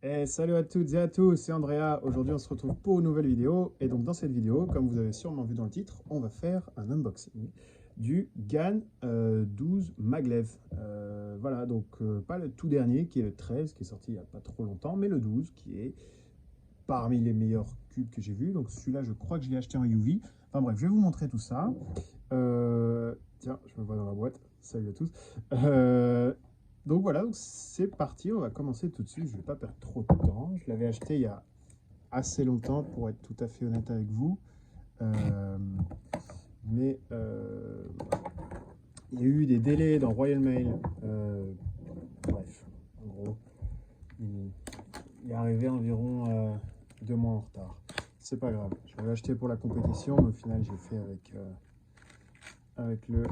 Et salut à toutes et à tous, c'est Andrea. Aujourd'hui, on se retrouve pour une nouvelle vidéo. Et donc, dans cette vidéo, comme vous avez sûrement vu dans le titre, on va faire un unboxing du GAN 12 Maglev. Voilà, donc pas le tout dernier qui est le 13, qui est sorti il n'y a pas trop longtemps, mais le 12 qui est parmi les meilleurs cubes que j'ai vus. Donc, celui-là, je crois que je l'ai acheté en UV. Enfin bref, je vais vous montrer tout ça. Tiens, je me vois dans la boîte. Salut à tous. Donc voilà, donc c'est parti. On va commencer tout de suite. Je ne vais pas perdre trop de temps. Je l'avais acheté il y a assez longtemps, pour être tout à fait honnête avec vous. Mais il y a eu des délais dans Royal Mail. Bref, en gros, il est arrivé environ 2 mois en retard. C'est pas grave. Je l'avais acheté pour la compétition, mais au final, j'ai fait avec le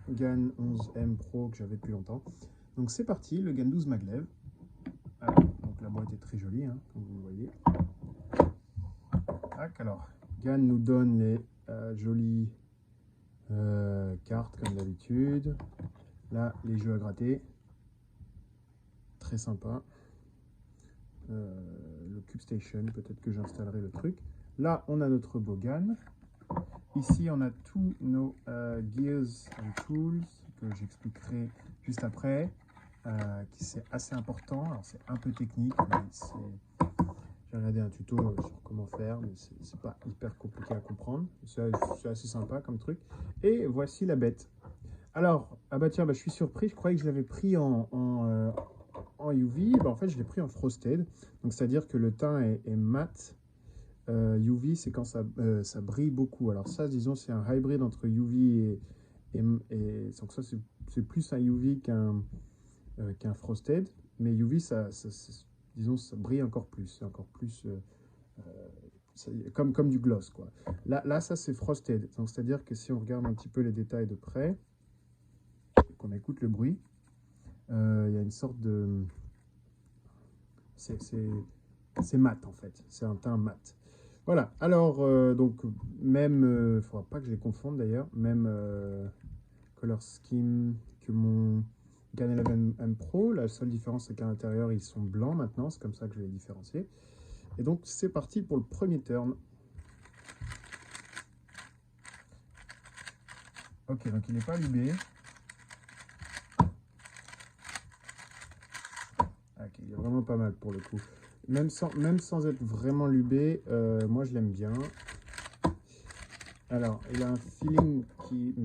GAN 11M Pro que j'avais depuis longtemps. Donc c'est parti, le GAN 12 Maglev. Donc la boîte est très jolie, hein, comme vous le voyez. Alors, GAN nous donne les jolies cartes comme d'habitude. Là, les jeux à gratter. Très sympa. Le Cube Station, peut-être que j'installerai le truc. Là, on a notre beau GAN. Ici, on a tous nos Gears and Tools que j'expliquerai juste après. Qui c'est assez important. Alors, c'est un peu technique, mais j'ai regardé un tuto sur comment faire, mais c'est pas hyper compliqué à comprendre. C'est assez sympa comme truc. Et voici la bête. Alors, ah bah tiens, je suis surpris. Je croyais que je l'avais pris en UV. En fait, je l'ai pris en frosted. Donc, c'est-à-dire que le teint est mat. UV, c'est quand ça brille beaucoup. Alors ça, disons, c'est un hybrid entre UV donc ça, c'est plus un UV qu'un frosted. Mais UV, disons, ça brille encore plus. C'est encore plus comme du gloss, quoi. Là ça, c'est frosted. Donc, c'est-à-dire que si on regarde un petit peu les détails de près, qu'on écoute le bruit, il y a une sorte de... C'est mat, en fait. C'est un teint mat. Voilà. Alors, donc, même... il ne faudra pas que je les confonde, d'ailleurs. Même color scheme que mon GAN 11M Pro. La seule différence, c'est qu'à l'intérieur, ils sont blancs maintenant. C'est comme ça que je vais les différencier. Et donc, c'est parti pour le premier turn. Ok, donc il n'est pas lubé. Ok, il est vraiment pas mal pour le coup. Même sans être vraiment lubé, moi je l'aime bien. Alors, il a un feeling qui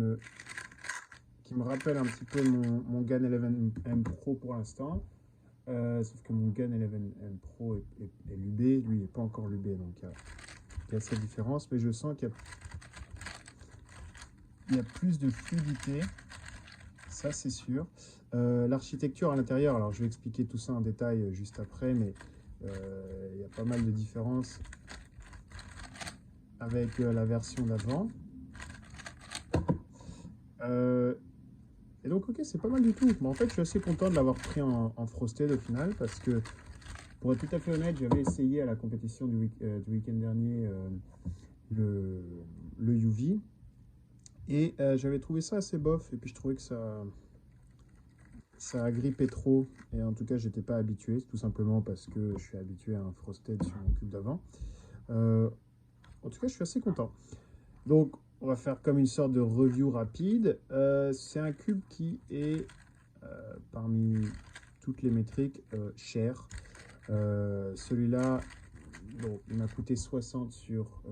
me rappelle un petit peu mon GAN 11M Pro pour l'instant. Sauf que mon GAN 11M Pro est lubé, lui il n'est pas encore lubé, donc il y a cette différence. Mais je sens qu'il y a plus de fluidité, ça c'est sûr. L'architecture à l'intérieur, alors je vais expliquer tout ça en détail juste après, mais il y a pas mal de différences avec la version d'avant. Et donc, ok, c'est pas mal du tout. Mais en fait, je suis assez content de l'avoir pris en frosted au final, parce que, pour être tout à fait honnête, j'avais essayé à la compétition du week-end dernier le UV, et j'avais trouvé ça assez bof, et puis je trouvais que ça agrippait trop, et en tout cas, j'étais pas habitué, tout simplement parce que je suis habitué à un frosted sur mon cube d'avant. En tout cas, je suis assez content. Donc, on va faire comme une sorte de review rapide. C'est un cube qui est, parmi toutes les métriques, cher. Celui-là, bon, il m'a coûté 60 sur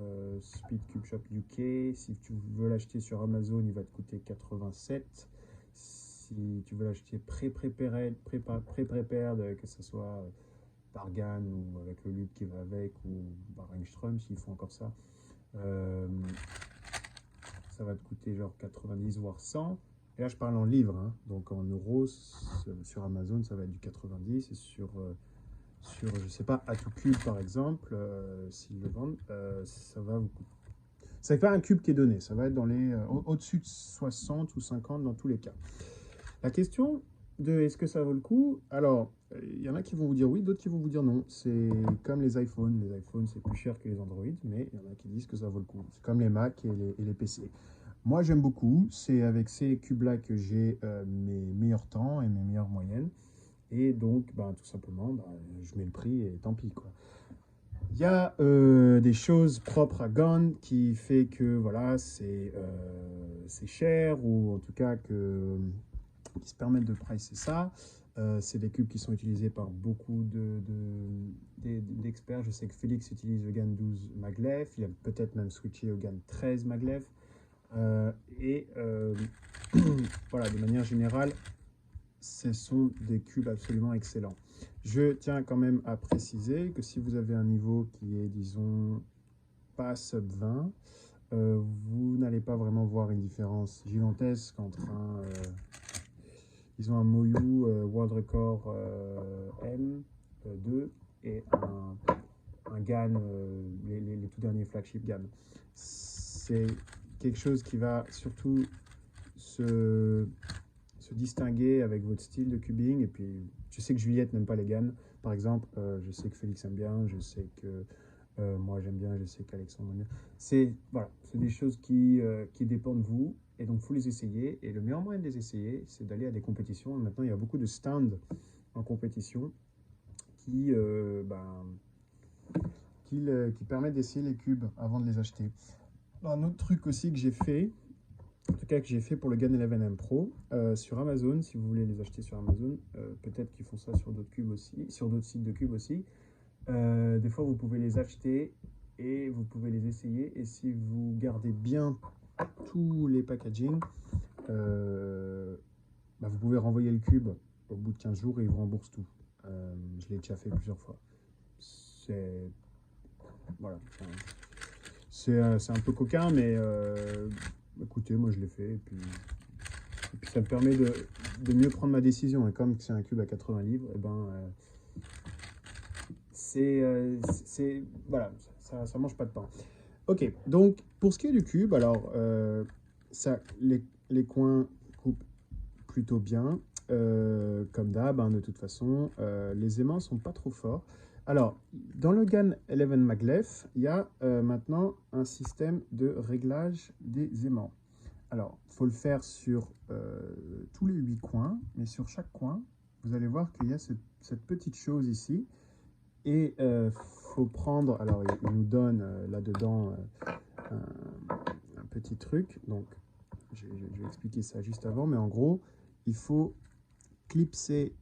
Speed Cube Shop UK. Si tu veux l'acheter sur Amazon, il va te coûter 87. Si tu veux l'acheter pré-prépared, que ce soit par GAN ou avec le lube qui va avec, ou par Engström, s'ils font encore ça, ça va te coûter genre 90 voire 100. Et là, je parle en livres, hein. Donc en euros, sur Amazon, ça va être du 90. Et sur je sais pas, Atocube par exemple, s'ils le vendent, ça va vous coûter. C'est pas un cube qui est donné, ça va être dans les au-dessus de 60 ou 50 dans tous les cas. La question de est-ce que ça vaut le coup? Alors, il y en a qui vont vous dire oui, d'autres qui vont vous dire non. C'est comme les iPhones. Les iPhones, c'est plus cher que les Android, mais il y en a qui disent que ça vaut le coup. C'est comme les Mac et les PC. Moi, j'aime beaucoup. C'est avec ces cubes-là que j'ai mes meilleurs temps et mes meilleures moyennes. Et donc, ben, tout simplement, ben, je mets le prix et tant pis, quoi. Il y a des choses propres à Gone qui fait que voilà, c'est cher ou en tout cas qui se permettent de pricer ça. C'est des cubes qui sont utilisés par beaucoup d'experts. Je sais que Félix utilise le GAN 12 maglev. Il a peut-être même switché au GAN 13 maglev. Et voilà, de manière générale, ce sont des cubes absolument excellents. Je tiens quand même à préciser que si vous avez un niveau qui est, disons, pas sub 20, vous n'allez pas vraiment voir une différence gigantesque entre ils ont un Moyu World Record M2 et un GAN, les tout derniers flagship GAN. C'est quelque chose qui va surtout se distinguer avec votre style de cubing. Et puis, je sais que Juliette n'aime pas les GAN, par exemple. Je sais que Félix aime bien, je sais que moi j'aime bien, je sais qu'Alexandre aime bien. C'est voilà, des choses qui dépendent de vous. Et donc, il faut les essayer. Et le meilleur moyen de les essayer, c'est d'aller à des compétitions. Et maintenant, il y a beaucoup de stands en compétition qui, qui permettent d'essayer les cubes avant de les acheter. Alors, un autre truc aussi que j'ai fait, en tout cas que j'ai fait pour le GAN 11M Pro, sur Amazon, si vous voulez les acheter sur Amazon, peut-être qu'ils font ça sur d'autres cubes aussi, sur d'autres sites de cubes aussi. Des fois, vous pouvez les acheter et vous pouvez les essayer. Et si vous gardez bien tous les packaging, vous pouvez renvoyer le cube au bout de 15 jours et ils vous remboursent tout. Je l'ai déjà fait plusieurs fois. C'est voilà, c'est un peu coquin, mais écoutez, moi je l'ai fait et puis ça me permet de mieux prendre ma décision. Et comme c'est un cube à 80 livres, et ben voilà, ça mange pas de pain. Ok, donc pour ce qui est du cube, alors ça, les coins coupent plutôt bien, comme d'hab, hein, de toute façon. Les aimants sont pas trop forts. Alors, dans le GAN 11 maglev, il y a maintenant un système de réglage des aimants. Alors, il faut le faire sur tous les 8 coins, mais sur chaque coin, vous allez voir qu'il y a cette petite chose ici. Et faut prendre, alors il nous donne là-dedans un petit truc, donc je vais expliquer ça juste avant, mais en gros, il faut clipser,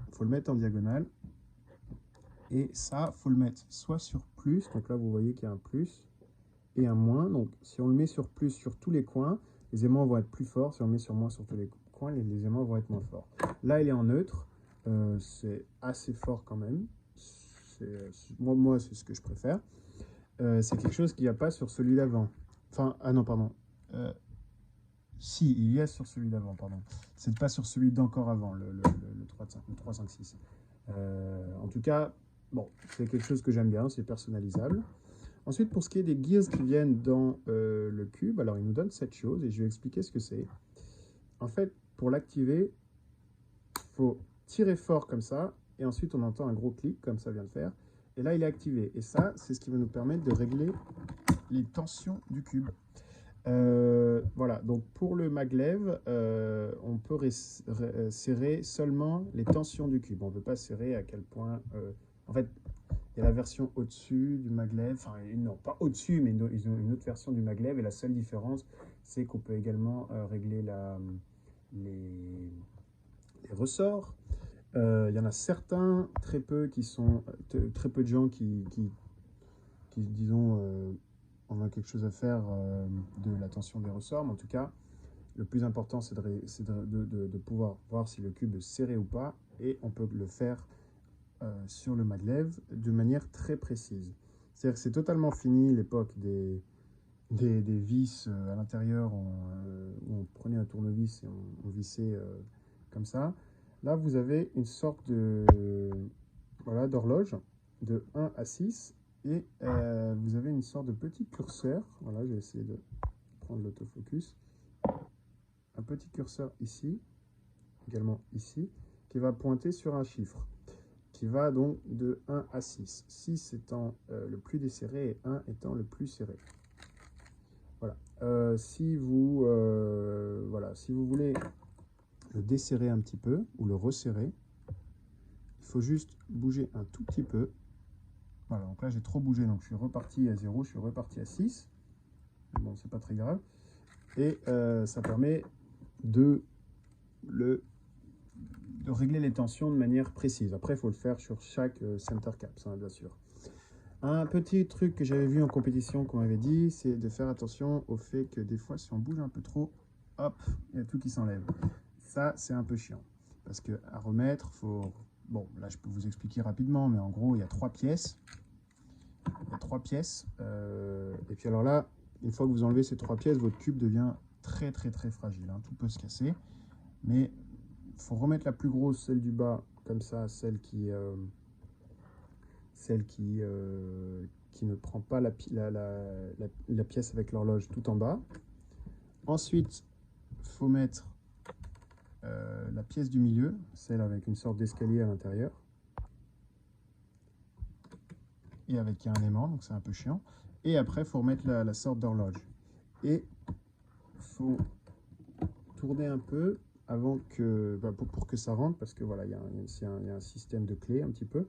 il faut le mettre en diagonale, et ça, faut le mettre soit sur plus, donc là vous voyez qu'il y a un plus, et un moins, donc si on le met sur plus sur tous les coins, les aimants vont être plus forts, si on le met sur moins sur tous les coins, les aimants vont être moins forts. Là, il est en neutre, c'est assez fort quand même, moi c'est ce que je préfère. C'est quelque chose qu'il n'y a pas sur celui d'avant. Enfin, ah non, pardon. Si, il y a sur celui d'avant, pardon. C'est pas sur celui d'encore avant, le 356. En tout cas, bon, c'est quelque chose que j'aime bien, c'est personnalisable. Ensuite, pour ce qui est des gears qui viennent dans le cube, alors il nous donne cette chose et je vais expliquer ce que c'est. En fait, pour l'activer, il faut tirer fort comme ça et ensuite on entend un gros clic comme ça vient de faire. Et là, il est activé. Et ça, c'est ce qui va nous permettre de régler les tensions du cube. Voilà, donc pour le maglev, on peut serrer seulement les tensions du cube. On ne peut pas serrer à quel point... en fait, il y a la version au-dessus du maglev, enfin non, pas au-dessus, mais ils ont une autre version du maglev, et la seule différence, c'est qu'on peut également régler les ressorts. Il y en a certains, très peu, qui sont très peu de gens qui disons, on a quelque chose à faire de la tension des ressorts, mais en tout cas, le plus important, c'est de pouvoir voir si le cube est serré ou pas, et on peut le faire sur le maglev de manière très précise. C'est-à-dire que c'est totalement fini l'époque des vis à l'intérieur où on prenait un tournevis et on vissait comme ça. Là, vous avez une sorte voilà, d'horloge de 1 à 6 et vous avez une sorte de petit curseur. Voilà, je vais essayer de prendre l'autofocus. Un petit curseur ici, également ici, qui va pointer sur un chiffre, qui va donc de 1 à 6. 6 étant le plus desserré et 1 étant le plus serré. Voilà. Si vous voulez le desserrer un petit peu ou le resserrer, faut juste bouger un tout petit peu. Voilà, donc là j'ai trop bougé, donc je suis reparti à 0, je suis reparti à 6. Bon, c'est pas très grave. Et ça permet de régler les tensions de manière précise. Après, il faut le faire sur chaque center caps, hein, bien sûr. Un petit truc que j'avais vu en compétition qu'on m'avait dit, c'est de faire attention au fait que des fois, si on bouge un peu trop, hop, il y a tout qui s'enlève. Ça, c'est un peu chiant. Parce qu'à remettre, faut... Bon, là, je peux vous expliquer rapidement, mais en gros, il y a 3 pièces. Il y a 3 pièces. Et puis alors là, une fois que vous enlevez ces 3 pièces, votre cube devient très, très, très fragile. Hein. Tout peut se casser. Mais il faut remettre la plus grosse, celle du bas, comme ça, celle qui ne prend pas la pièce avec l'horloge tout en bas. Ensuite, il faut mettre la pièce du milieu, celle avec une sorte d'escalier à l'intérieur. Et avec un aimant, donc c'est un peu chiant. Et après, il faut remettre la sorte d'horloge. Et il faut tourner un peu avant que, pour que ça rentre, parce que voilà, il y a un système de clé un petit peu.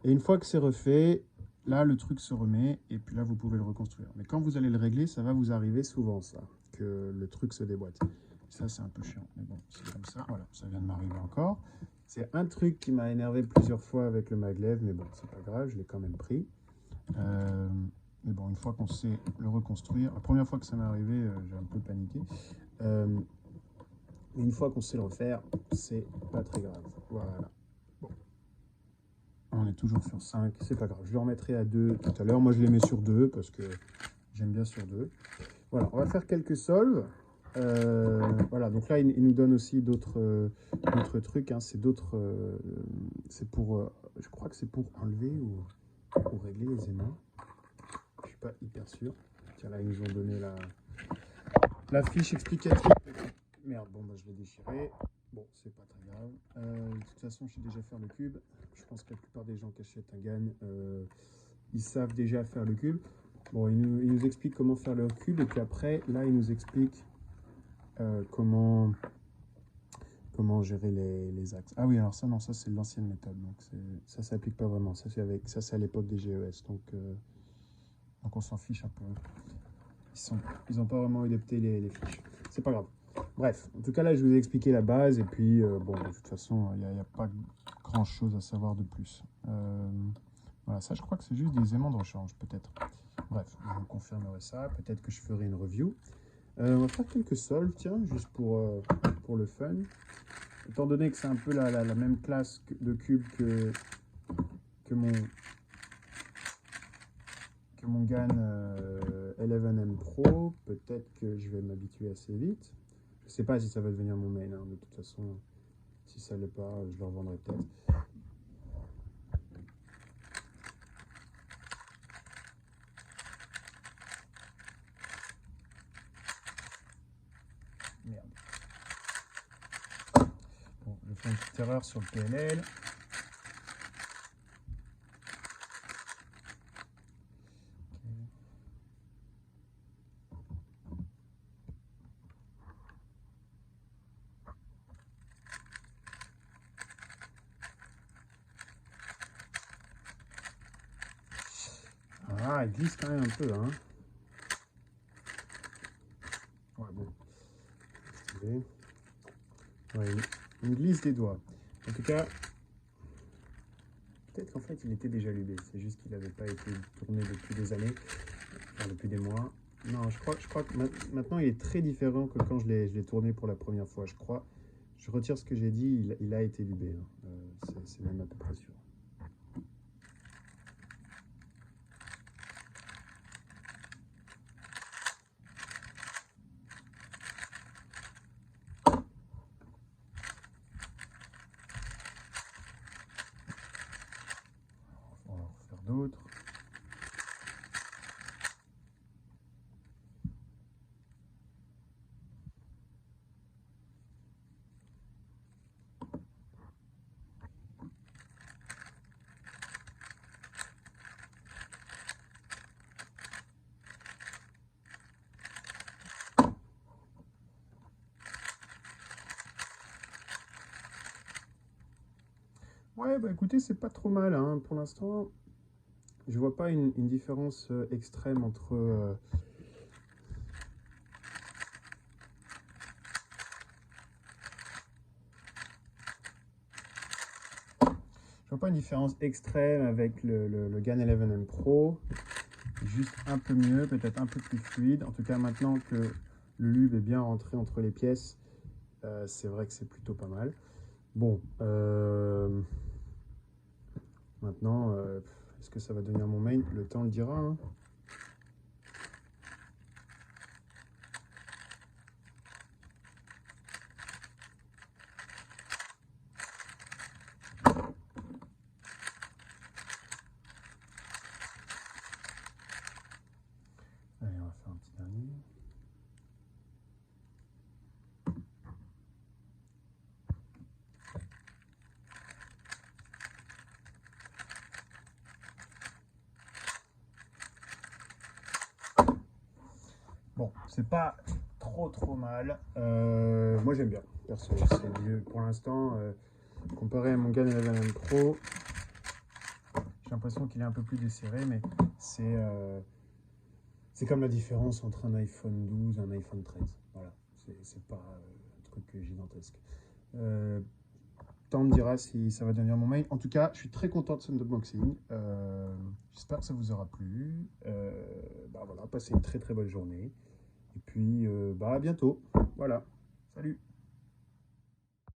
Et une fois que c'est refait, là, le truc se remet, et puis là, vous pouvez le reconstruire. Mais quand vous allez le régler, ça va vous arriver souvent, ça, que le truc se déboîte. Ça, c'est un peu chiant. Mais bon, c'est comme ça. Voilà, ça vient de m'arriver encore. C'est un truc qui m'a énervé plusieurs fois avec le maglev, mais bon, c'est pas grave, je l'ai quand même pris. Mais bon, une fois qu'on sait le reconstruire, la première fois que ça m'est arrivé, j'ai un peu paniqué. Mais une fois qu'on sait le refaire, c'est pas très grave. Voilà. Bon. On est toujours sur 5, c'est pas grave. Je le remettrai à 2 tout à l'heure. Moi, je les mets sur 2 parce que j'aime bien sur 2. Voilà, on va faire quelques solves. Voilà, donc là, il nous donne aussi d'autres trucs. Hein. C'est pour, je crois que c'est pour enlever ou pour régler les aimants. Je suis pas hyper sûr. Tiens, là, ils nous ont donné la fiche explicative. Merde, bon, bah, je l'ai déchiré. Bon, c'est pas très grave. De toute façon, je sais déjà faire le cube. Je pense que la plupart des gens qui achètent un GAN, ils savent déjà faire le cube. Bon, il nous explique comment faire le cube. Et puis après, là, il nous explique comment gérer les axes. Ah oui, alors ça, non, ça, c'est l'ancienne méthode. Donc, ça s'applique pas vraiment. Ça, c'est à l'époque des GES. Donc on s'en fiche un peu. Ils n'ont pas vraiment adapté les fiches. C'est pas grave. Bref, en tout cas là je vous ai expliqué la base et puis bon de toute façon il n'y a pas grand chose à savoir de plus. Voilà, ça je crois que c'est juste des aimants de rechange peut-être. Bref, je vous confirmerai ça, peut-être que je ferai une review. On va faire quelques solves, tiens, juste pour le fun. Étant donné que c'est un peu la même classe de cube que mon GAN 11M Pro, peut-être que je vais m'habituer assez vite. Je sais pas si ça va devenir mon main, hein. De toute façon, si ça l'est pas, je le revendrai peut-être. Merde. Bon, je fais une petite erreur sur le PNL. Ah, il glisse quand même un peu, hein. Ouais, bon. Ouais, il glisse des doigts. En tout cas, peut-être qu'en fait, il était déjà lubé. C'est juste qu'il n'avait pas été tourné depuis des années, enfin depuis des mois. Non, je crois que maintenant, il est très différent que quand je l'ai tourné pour la première fois. Je crois, je retire ce que j'ai dit, il a été lubé. Hein. C'est même à peu près sûr. On va en refaire d'autres. Ouais, bah écoutez, c'est pas trop mal, hein. Pour l'instant, je vois pas une différence extrême entre... je vois pas une différence extrême avec le GAN 11M Pro. Juste un peu mieux, peut-être un peu plus fluide. En tout cas, maintenant que le lube est bien rentré entre les pièces, c'est vrai que c'est plutôt pas mal. Bon, maintenant, est-ce que ça va devenir mon main? Le temps le dira, hein. Allez, on va faire un petit dernier. Bon, c'est pas trop mal. Moi j'aime bien, perso. C'est mieux pour l'instant. Comparé à mon GAN 11M Pro, j'ai l'impression qu'il est un peu plus desserré, mais c'est comme la différence entre un iPhone 12 et un iPhone 13. Voilà, c'est pas un truc gigantesque. Temps me dira si ça va devenir mon mail. En tout cas, je suis très content de cet unboxing. J'espère que ça vous aura plu. Bah voilà, passez une très bonne journée. Et puis, bah à bientôt. Voilà. Salut.